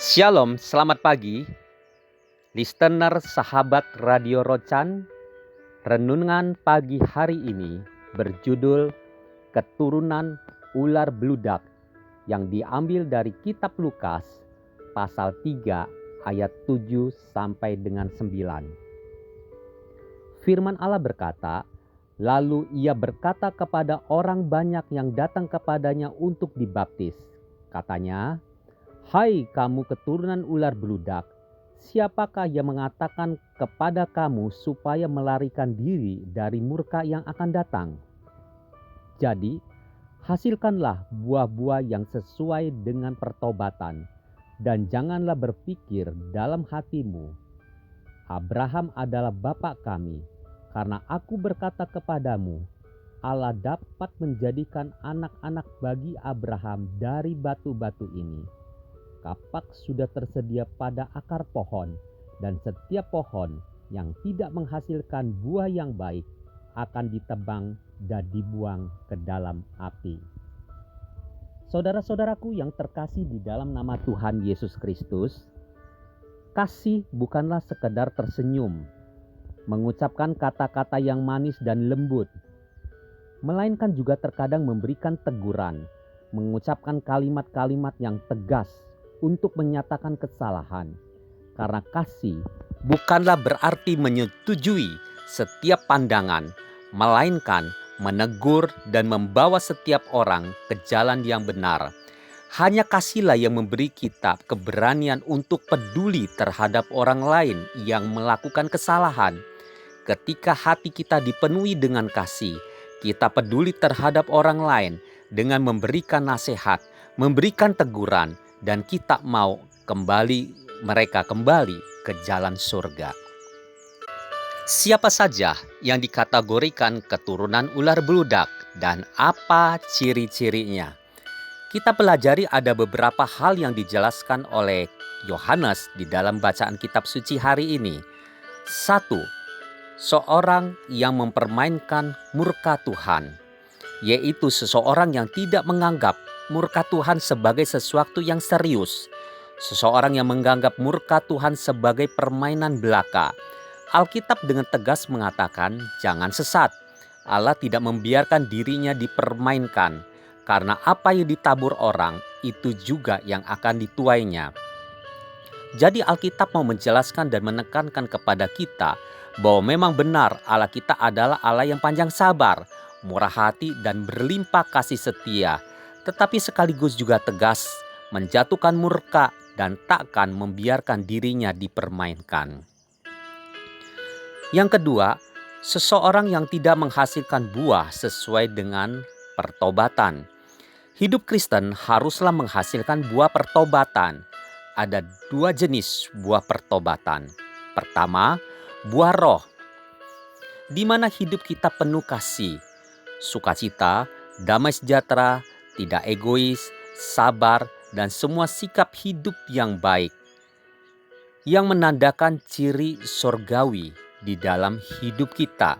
Shalom, selamat pagi, listener sahabat Radio Rocan. Renungan pagi hari ini berjudul Keturunan Ular Bludak yang diambil dari kitab Lukas pasal 3 ayat 7 sampai dengan 9. Firman Allah berkata, lalu ia berkata kepada orang banyak yang datang kepadanya untuk dibaptis. Katanya, "Hai kamu keturunan ular beludak, siapakah yang mengatakan kepada kamu supaya melarikan diri dari murka yang akan datang? Jadi, hasilkanlah buah-buah yang sesuai dengan pertobatan, dan janganlah berpikir dalam hatimu, Abraham adalah bapa kami, karena aku berkata kepadamu, Allah dapat menjadikan anak-anak bagi Abraham dari batu-batu ini. Kapak sudah tersedia pada akar pohon, dan setiap pohon yang tidak menghasilkan buah yang baik akan ditebang dan dibuang ke dalam api." Saudara-saudaraku yang terkasih di dalam nama Tuhan Yesus Kristus, kasih bukanlah sekedar tersenyum, mengucapkan kata-kata yang manis dan lembut, melainkan juga terkadang memberikan teguran, mengucapkan kalimat-kalimat yang tegas untuk menyatakan kesalahan. Karena kasih bukanlah berarti menyetujui setiap pandangan, melainkan menegur dan membawa setiap orang ke jalan yang benar. Hanya kasihlah yang memberi kita keberanian untuk peduli terhadap orang lain yang melakukan kesalahan. Ketika hati kita dipenuhi dengan kasih, kita peduli terhadap orang lain dengan memberikan nasihat, memberikan teguran, dan kita mau mereka kembali ke jalan surga. Siapa saja yang dikategorikan keturunan ular beludak dan apa ciri-cirinya? Kita pelajari ada beberapa hal yang dijelaskan oleh Yohanes di dalam bacaan kitab suci hari ini. 1. Seorang yang mempermainkan murka Tuhan, yaitu seseorang yang tidak menganggap murka Tuhan sebagai sesuatu yang serius. Seseorang yang menganggap murka Tuhan sebagai permainan belaka. Alkitab dengan tegas mengatakan, jangan sesat. Allah tidak membiarkan dirinya dipermainkan, karena apa yang ditabur orang, itu juga yang akan dituainya. Jadi Alkitab mau menjelaskan dan menekankan kepada kita bahwa memang benar Allah kita adalah Allah yang panjang sabar, murah hati, dan berlimpah kasih setia, tetapi sekaligus juga tegas, menjatuhkan murka dan takkan membiarkan dirinya dipermainkan. Yang kedua, seseorang yang tidak menghasilkan buah sesuai dengan pertobatan. Hidup Kristen haruslah menghasilkan buah pertobatan. Ada 2 jenis buah pertobatan. Pertama, buah roh, di mana hidup kita penuh kasih, sukacita, damai sejahtera, tidak egois, sabar, dan semua sikap hidup yang baik yang menandakan ciri surgawi di dalam hidup kita.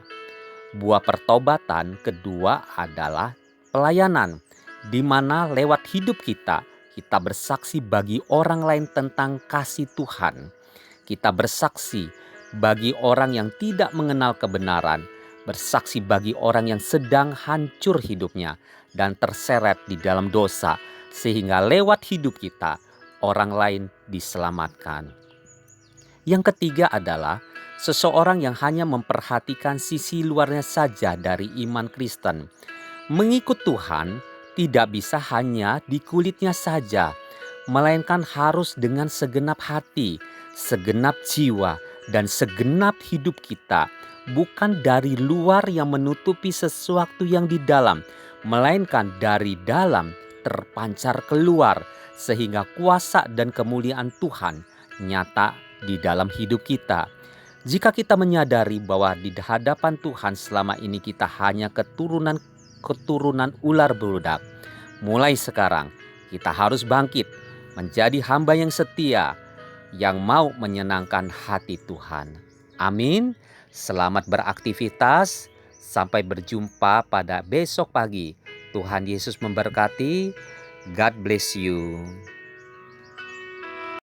Buah pertobatan kedua adalah pelayanan, di mana lewat hidup kita bersaksi bagi orang lain tentang kasih Tuhan. Kita bersaksi bagi orang yang tidak mengenal kebenaran, bersaksi bagi orang yang sedang hancur hidupnya dan terseret di dalam dosa, sehingga lewat hidup kita orang lain diselamatkan. Yang ketiga adalah seseorang yang hanya memperhatikan sisi luarnya saja dari iman Kristen. Mengikut Tuhan tidak bisa hanya di kulitnya saja, melainkan harus dengan segenap hati, segenap jiwa, dan segenap hidup kita. Bukan dari luar yang menutupi sesuatu yang di dalam, melainkan dari dalam terpancar keluar, sehingga kuasa dan kemuliaan Tuhan nyata di dalam hidup kita. Jika kita menyadari bahwa di hadapan Tuhan selama ini kita hanya keturunan ular beludak, mulai sekarang kita harus bangkit menjadi hamba yang setia, yang mau menyenangkan hati Tuhan. Amin. Selamat beraktivitas. Sampai berjumpa pada besok pagi. Tuhan Yesus memberkati. God bless you.